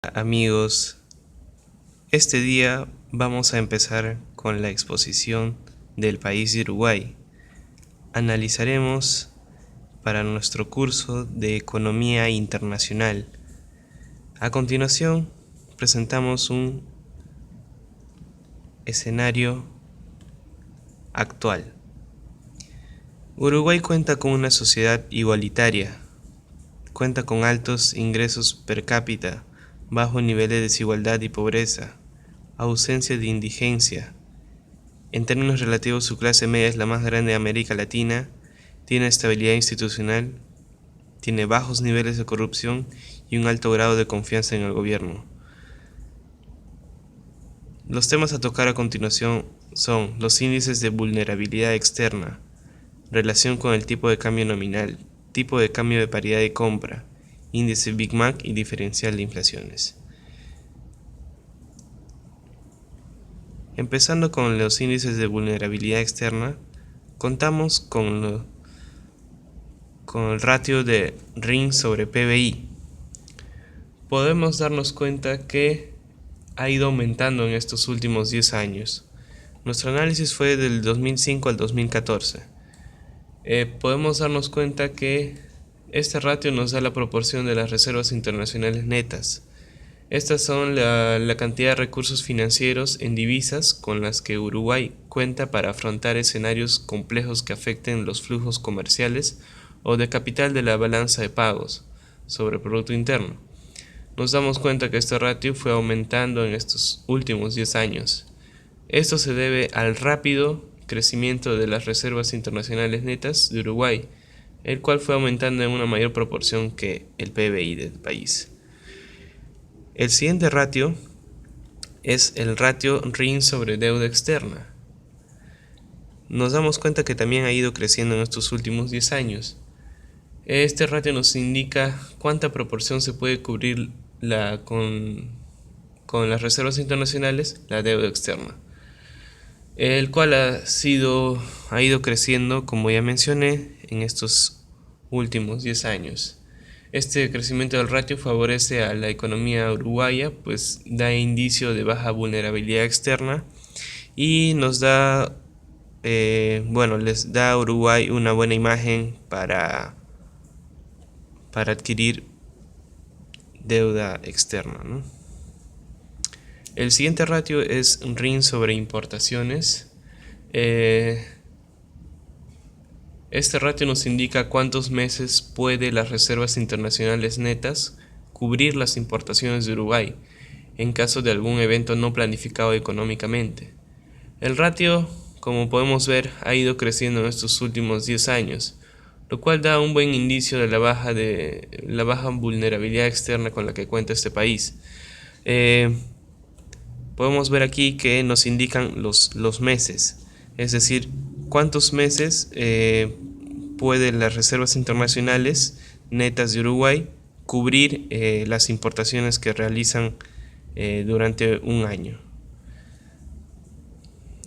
Amigos, este día vamos a empezar con la exposición del país de Uruguay. Analizaremos para nuestro curso de Economía Internacional. A continuación, presentamos un escenario actual. Uruguay cuenta con una sociedad igualitaria, cuenta con altos ingresos per cápita, bajo nivel de desigualdad y pobreza, ausencia de indigencia. En términos relativos, su clase media es la más grande de América Latina, tiene estabilidad institucional, tiene bajos niveles de corrupción y un alto grado de confianza en el gobierno. Los temas a tocar a continuación son los índices de vulnerabilidad externa, relación con el tipo de cambio nominal, tipo de cambio de paridad de compra, índice Big Mac y diferencial de inflaciones. Empezando con los índices de vulnerabilidad externa, contamos con el ratio de RIN sobre PBI. Podemos darnos cuenta que ha ido aumentando en estos últimos 10 años. Nuestro análisis fue del 2005 al 2014. Podemos darnos cuenta que este ratio nos da la proporción de las reservas internacionales netas. Estas son la cantidad de recursos financieros en divisas con las que Uruguay cuenta para afrontar escenarios complejos que afecten los flujos comerciales o de capital de la balanza de pagos sobre el Producto Interno. Nos damos cuenta que este ratio fue aumentando en estos últimos 10 años. Esto se debe al rápido crecimiento de las reservas internacionales netas de Uruguay, el cual fue aumentando en una mayor proporción que el PBI del país. El siguiente ratio es el ratio RIN sobre deuda externa. Nos damos cuenta que también ha ido creciendo en estos últimos 10 años. Este ratio nos indica cuánta proporción se puede cubrir con las reservas internacionales, la deuda externa, el cual ha ido creciendo, como ya mencioné, en estos últimos 10 años. Este crecimiento del ratio favorece a la economía uruguaya, pues da indicio de baja vulnerabilidad externa y nos da, les da a Uruguay una buena imagen para adquirir deuda externa, ¿no? El siguiente ratio es RIN sobre importaciones. Este ratio nos indica cuántos meses puede las reservas internacionales netas cubrir las importaciones de Uruguay en caso de algún evento no planificado económicamente. El ratio, como podemos ver, ha ido creciendo en estos últimos 10 años, lo cual da un buen indicio de la baja vulnerabilidad externa con la que cuenta este país. Podemos ver aquí que nos indican los meses, es decir, cuántos meses pueden las reservas internacionales netas de Uruguay cubrir las importaciones que realizan durante un año.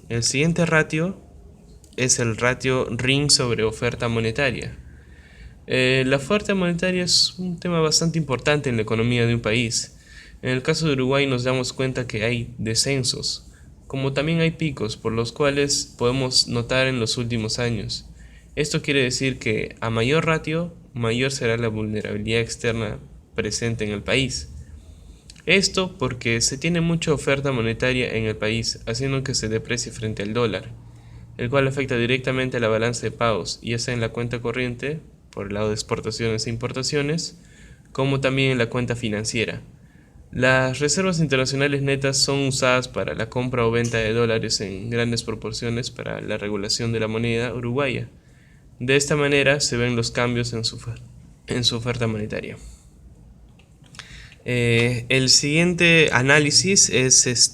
El siguiente ratio es el ratio RIN sobre oferta monetaria. La oferta monetaria es un tema bastante importante en la economía de un país. En el caso de Uruguay nos damos cuenta que hay descensos, como también hay picos por los cuales podemos notar en los últimos años. Esto quiere decir que a mayor ratio, mayor será la vulnerabilidad externa presente en el país. Esto porque se tiene mucha oferta monetaria en el país, haciendo que se deprecie frente al dólar, el cual afecta directamente a la balanza de pagos, ya sea en la cuenta corriente, por el lado de exportaciones e importaciones, como también en la cuenta financiera. Las reservas internacionales netas son usadas para la compra o venta de dólares en grandes proporciones para la regulación de la moneda uruguaya. De esta manera se ven los cambios en su oferta monetaria. El siguiente análisis es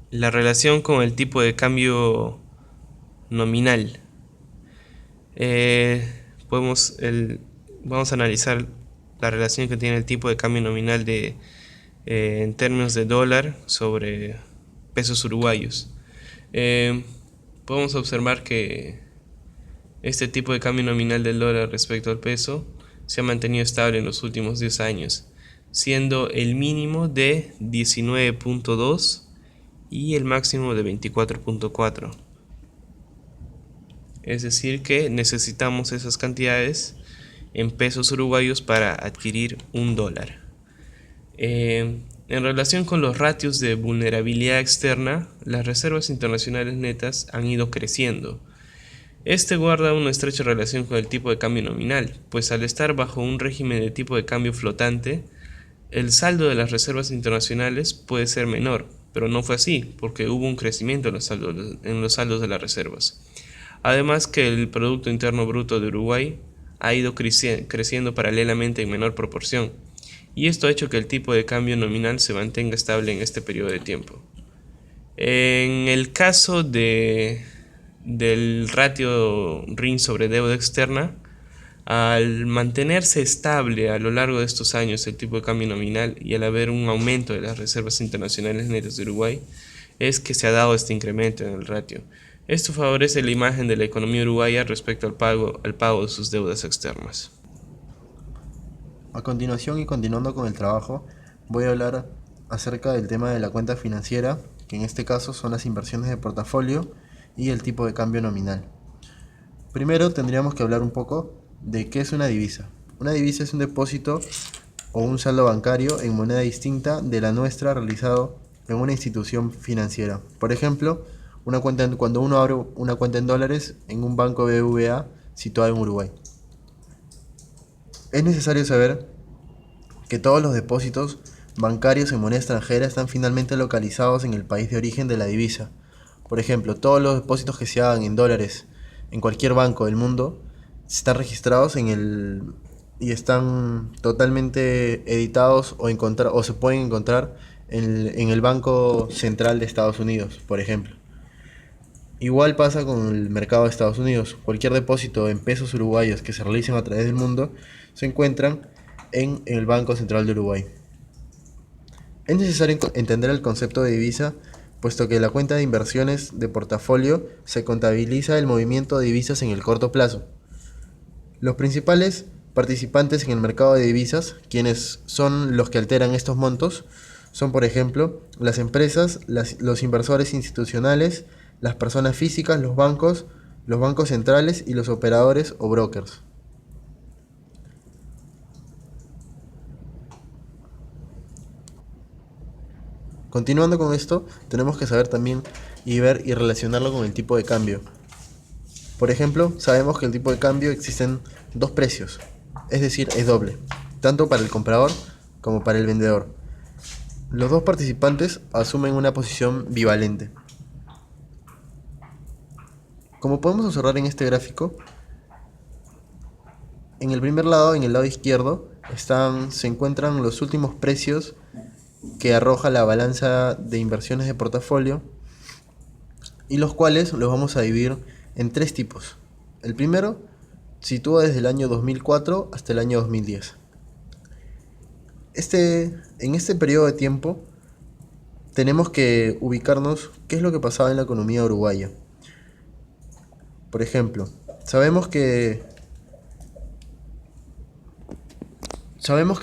la relación con el tipo de cambio nominal. Vamos a analizar la relación que tiene el tipo de cambio nominal en términos de dólar sobre pesos uruguayos. Podemos observar que este tipo de cambio nominal del dólar respecto al peso se ha mantenido estable en los últimos 10 años, siendo el mínimo de 19.2 y el máximo de 24.4. Es decir que necesitamos esas cantidades en pesos uruguayos para adquirir $1. En relación con los ratios de vulnerabilidad externa, las reservas internacionales netas han ido creciendo. Este guarda una estrecha relación con el tipo de cambio nominal, pues al estar bajo un régimen de tipo de cambio flotante, el saldo de las reservas internacionales puede ser menor, pero no fue así, porque hubo un crecimiento en los saldos de las reservas. Además que el Producto Interno Bruto de Uruguay ha ido creciendo paralelamente en menor proporción, y esto ha hecho que el tipo de cambio nominal se mantenga estable en este periodo de tiempo. En el caso del ratio RIN sobre deuda externa, al mantenerse estable a lo largo de estos años el tipo de cambio nominal y al haber un aumento de las reservas internacionales netas de Uruguay, es que se ha dado este incremento en el ratio. Esto favorece la imagen de la economía uruguaya respecto al pago de sus deudas externas. A continuación y continuando con el trabajo, voy a hablar acerca del tema de la cuenta financiera, que en este caso son las inversiones de portafolio y el tipo de cambio nominal. Primero tendríamos que hablar un poco de qué es una divisa. Una divisa es un depósito o un saldo bancario en moneda distinta de la nuestra realizado en una institución financiera. Por ejemplo, cuando uno abre una cuenta en dólares en un banco BBVA situado en Uruguay. Es necesario saber que todos los depósitos bancarios en moneda extranjera están finalmente localizados en el país de origen de la divisa. Por ejemplo, todos los depósitos que se hagan en dólares en cualquier banco del mundo están registrados y están totalmente editados o se pueden encontrar en el Banco Central de Estados Unidos, por ejemplo. Igual pasa con el mercado de Estados Unidos. Cualquier depósito en pesos uruguayos que se realicen a través del mundo se encuentran en el Banco Central de Uruguay. Es necesario entender el concepto de divisa, puesto que la cuenta de inversiones de portafolio se contabiliza el movimiento de divisas en el corto plazo. Los principales participantes en el mercado de divisas, quienes son los que alteran estos montos, son por ejemplo las empresas, los inversores institucionales, las personas físicas, los bancos centrales y los operadores o brokers. Continuando con esto, tenemos que saber también y ver y relacionarlo con el tipo de cambio. Por ejemplo, sabemos que el tipo de cambio existen dos precios, es decir, es doble, tanto para el comprador como para el vendedor. Los dos participantes asumen una posición bivalente. Como podemos observar en este gráfico, en el primer lado, en el lado izquierdo, se encuentran los últimos precios que arroja la balanza de inversiones de portafolio, y los cuales los vamos a dividir en tres tipos. El primero sitúa desde el año 2004 hasta el año 2010. En este periodo de tiempo tenemos que ubicarnos qué es lo que pasaba en la economía uruguaya. Por ejemplo, sabemos que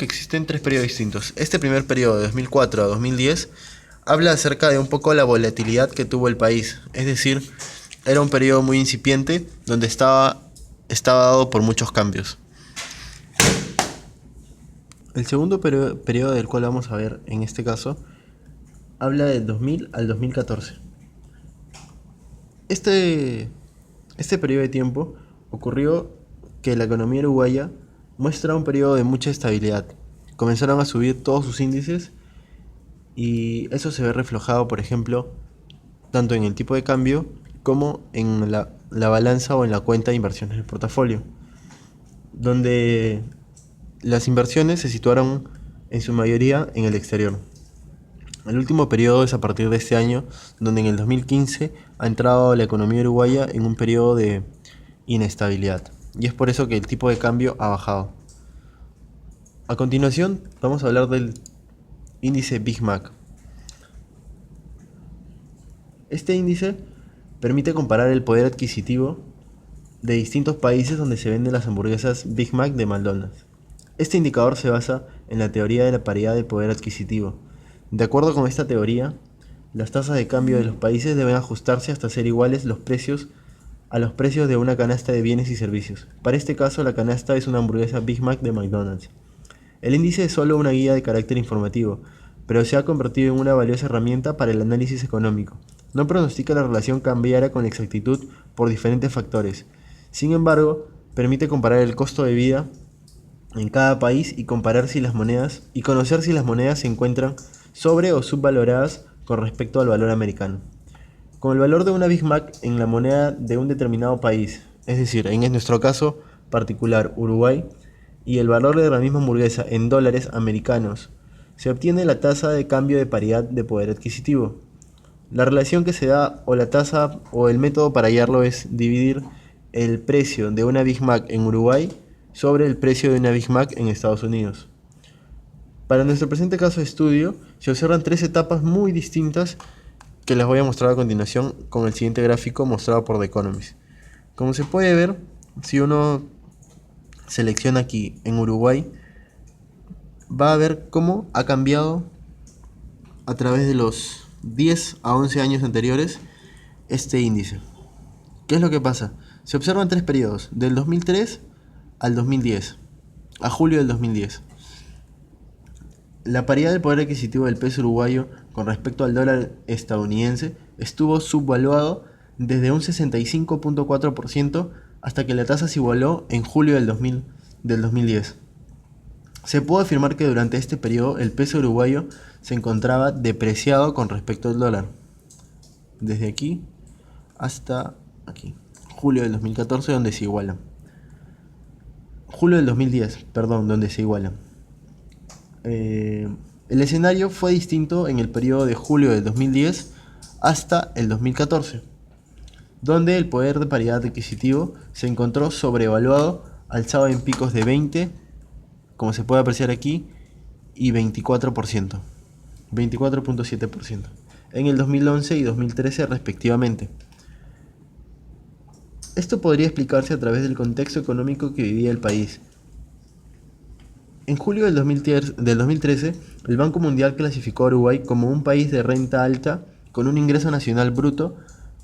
existen tres periodos distintos. Este primer periodo, de 2004 a 2010, habla acerca de un poco la volatilidad que tuvo el país. Es decir, era un periodo muy incipiente donde estaba dado por muchos cambios. El segundo periodo del cual vamos a ver en este caso habla del 2000 al 2014. Este periodo de tiempo ocurrió que la economía uruguaya muestra un periodo de mucha estabilidad. Comenzaron a subir todos sus índices y eso se ve reflejado, por ejemplo, tanto en el tipo de cambio como en la balanza o en la cuenta de inversiones del portafolio, donde las inversiones se situaron en su mayoría en el exterior. El último periodo es a partir de este año, donde en el 2015 ha entrado la economía uruguaya en un periodo de inestabilidad, y es por eso que el tipo de cambio ha bajado. A continuación vamos a hablar del índice Big Mac. Este índice permite comparar el poder adquisitivo de distintos países donde se venden las hamburguesas Big Mac de McDonald's. Este indicador se basa en la teoría de la paridad del poder adquisitivo. De acuerdo con esta teoría, las tasas de cambio de los países deben ajustarse hasta ser iguales a los precios de una canasta de bienes y servicios. Para este caso, la canasta es una hamburguesa Big Mac de McDonald's. El índice es solo una guía de carácter informativo, pero se ha convertido en una valiosa herramienta para el análisis económico. No pronostica la relación cambiaria con exactitud por diferentes factores. Sin embargo, permite comparar el costo de vida en cada país y conocer si las monedas se encuentran sobre o subvaloradas con respecto al valor americano. Con el valor de una Big Mac en la moneda de un determinado país, es decir, en nuestro caso particular Uruguay, y el valor de la misma hamburguesa en dólares americanos, se obtiene la tasa de cambio de paridad de poder adquisitivo. La relación que se da o la tasa o el método para hallarlo es dividir el precio de una Big Mac en Uruguay sobre el precio de una Big Mac en Estados Unidos. Para nuestro presente caso de estudio, se observan tres etapas muy distintas que les voy a mostrar a continuación con el siguiente gráfico mostrado por The Economist. Como se puede ver, si uno selecciona aquí en Uruguay, va a ver cómo ha cambiado a través de los 10 a 11 años anteriores este índice. ¿Qué es lo que pasa? Se observan tres periodos, del 2003 al 2010, a julio del 2010. La paridad del poder adquisitivo del peso uruguayo con respecto al dólar estadounidense estuvo subvaluado desde un 65.4% hasta que la tasa se igualó en julio del 2010. Se pudo afirmar que durante este periodo el peso uruguayo se encontraba depreciado con respecto al dólar. Desde aquí hasta aquí, julio del 2014, donde se iguala. Julio del 2010, perdón, donde se iguala. El escenario fue distinto en el periodo de julio del 2010 hasta el 2014, donde el poder de paridad adquisitivo se encontró sobrevaluado, alzado en picos de 20, como se puede apreciar aquí, y 24%, 24.7%, en el 2011 y 2013 respectivamente. Esto podría explicarse a través del contexto económico que vivía el país. En julio del 2013, el Banco Mundial clasificó a Uruguay como un país de renta alta con un ingreso nacional bruto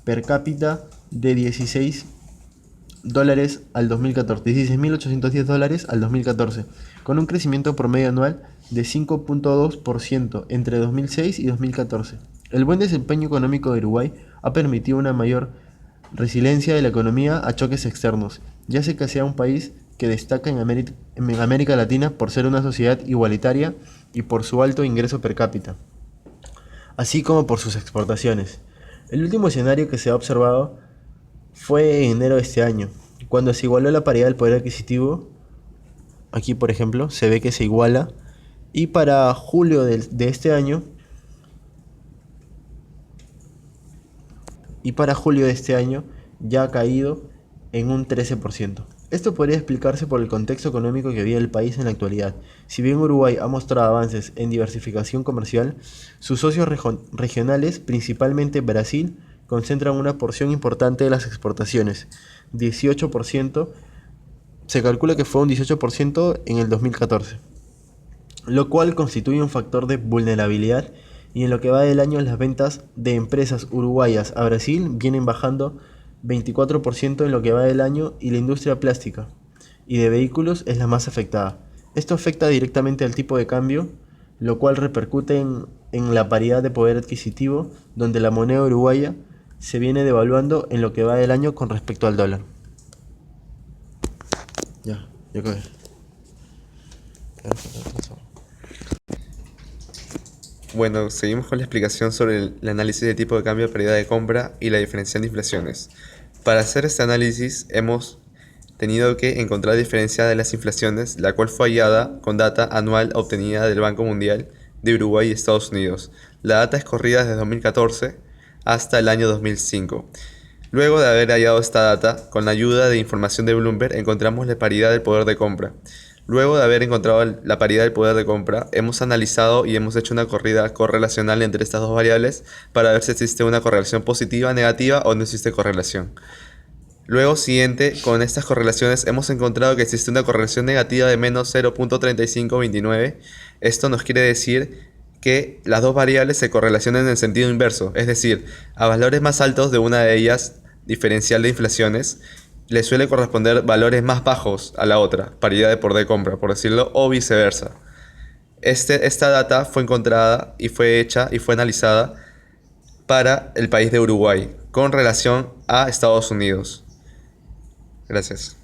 per cápita de $16 al 2014, $16.810 al 2014, con un crecimiento promedio anual de 5.2% entre 2006 y 2014. El buen desempeño económico de Uruguay ha permitido una mayor resiliencia de la economía a choques externos, ya que sea un país que destaca en América Latina por ser una sociedad igualitaria y por su alto ingreso per cápita, así como por sus exportaciones. El último escenario que se ha observado fue en enero de este año, cuando se igualó la paridad del poder adquisitivo. Aquí, por ejemplo, se ve que se iguala, y para julio de este año, ya ha caído en un 13%. Esto podría explicarse por el contexto económico que vive el país en la actualidad. Si bien Uruguay ha mostrado avances en diversificación comercial, sus socios regionales, principalmente Brasil, concentran una porción importante de las exportaciones, 18%, se calcula que fue un 18% en el 2014, lo cual constituye un factor de vulnerabilidad, y en lo que va del año las ventas de empresas uruguayas a Brasil vienen bajando 24% en lo que va del año, y la industria plástica y de vehículos es la más afectada. Esto afecta directamente al tipo de cambio, lo cual repercute en la paridad de poder adquisitivo, donde la moneda uruguaya se viene devaluando en lo que va del año con respecto al dólar. Ya acabé. Bueno, seguimos con la explicación sobre el análisis de tipo de cambio, paridad de compra y la diferencial de inflaciones. Para hacer este análisis hemos tenido que encontrar diferencia de las inflaciones, la cual fue hallada con data anual obtenida del Banco Mundial de Uruguay y Estados Unidos. La data es corrida desde 2014 hasta el año 2005. Luego de haber hallado esta data, con la ayuda de información de Bloomberg, encontramos la paridad del poder de compra. Luego de haber encontrado la paridad del poder de compra, hemos analizado y hemos hecho una corrida correlacional entre estas dos variables para ver si existe una correlación positiva, negativa o no existe correlación. Luego, siguiente, con estas correlaciones hemos encontrado que existe una correlación negativa de menos 0.3529. Esto nos quiere decir que las dos variables se correlacionan en el sentido inverso, es decir, a valores más altos de una de ellas, diferencial de inflaciones, le suele corresponder valores más bajos a la otra, paridad de poder de compra, por decirlo, o viceversa. Esta data fue encontrada y fue hecha y fue analizada para el país de Uruguay con relación a Estados Unidos. Gracias.